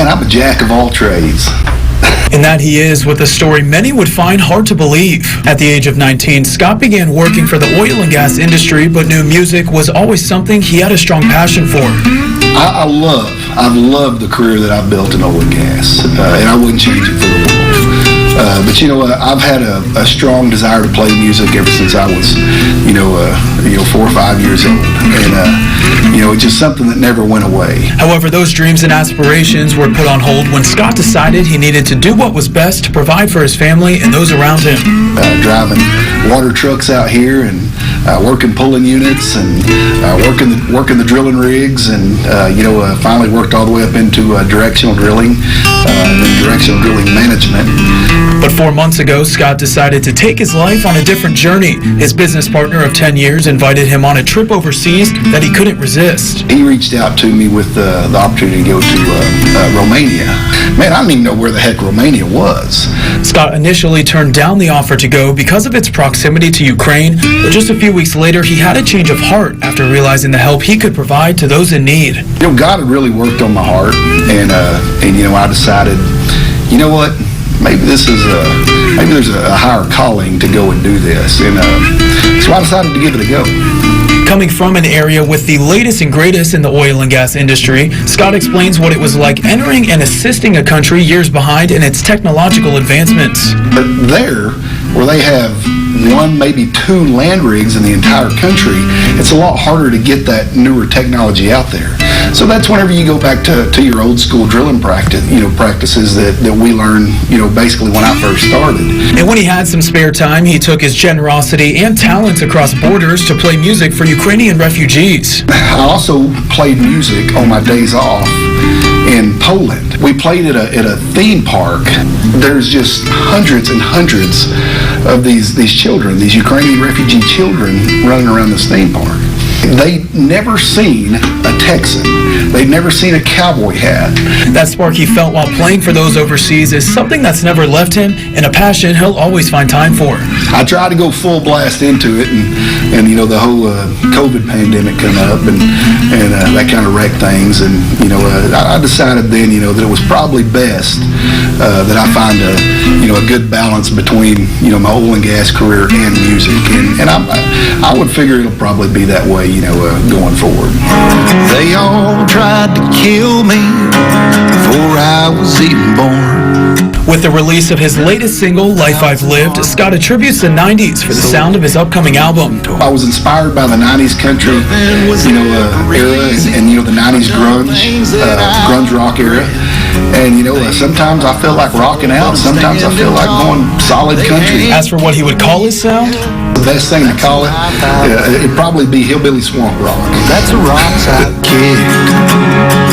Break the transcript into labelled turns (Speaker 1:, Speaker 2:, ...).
Speaker 1: Man, I'm a jack of all trades.
Speaker 2: And that he is, with a story many would find hard to believe. At the age of 19, Scott began working for the oil and gas industry, but knew music was always something he had a strong passion for.
Speaker 1: I've loved the career that I've built in oil and gas, and I wouldn't change it for the world. But you know, I've had a strong desire to play music ever since I was, 4 or 5 years old, and it's just something that never went away.
Speaker 2: However, those dreams and aspirations were put on hold when Scott decided he needed to do what was best to provide for his family and those around him.
Speaker 1: Driving water trucks out here and working pulling units and working the drilling rigs, and finally worked all the way up into directional drilling and then directional drilling management.
Speaker 2: But 4 months ago, Scott decided to take his life on a different journey. His business partner of 10 years invited him on a trip overseas that he couldn't resist.
Speaker 1: He reached out to me with the opportunity to go to Romania. Man, I didn't even know where the heck Romania was.
Speaker 2: Scott initially turned down the offer to go because of its proximity to Ukraine, but just a few weeks later, he had a change of heart after realizing the help he could provide to those in need.
Speaker 1: God had really worked on my heart, and I decided, you know what? Maybe there's a higher calling to go and do this, and so I decided to give it a go.
Speaker 2: Coming from an area with the latest and greatest in the oil and gas industry, Scott explains what it was like entering and assisting a country years behind in its technological advancements.
Speaker 1: But there, where they have 1, maybe 2 land rigs in the entire country, it's a lot harder to get that newer technology out there. So that's whenever you go back to your old school drilling practices that we learned, basically when I first started.
Speaker 2: And when he had some spare time, he took his generosity and talents across borders to play music for Ukrainian refugees.
Speaker 1: I also played music on my days off in Poland. We played at a theme park. There's just hundreds and hundreds of these children, these Ukrainian refugee children running around this theme park. They'd never seen a Texan. They'd never seen a cowboy hat.
Speaker 2: That spark he felt while playing for those overseas is something that's never left him, and a passion he'll always find time for.
Speaker 1: I tried to go full blast into it, and the whole COVID pandemic come up, and that kind of wrecked things. And I decided then that it was probably best that I find a good balance between my oil and gas career and music, and I would figure it'll probably be that way going forward.
Speaker 3: They all tried to kill me before I was even born.
Speaker 2: With the release of his latest single, Life I've Lived, Scott attributes the 90s for the sound of his upcoming album.
Speaker 1: I was inspired by the 90s country, era, and the 90s grunge rock era. And sometimes I feel like rocking out, sometimes I feel like going solid country.
Speaker 2: As for what he would call his sound,
Speaker 1: the best thing to call it, it'd probably be hillbilly swamp rock.
Speaker 3: That's a rock side kick.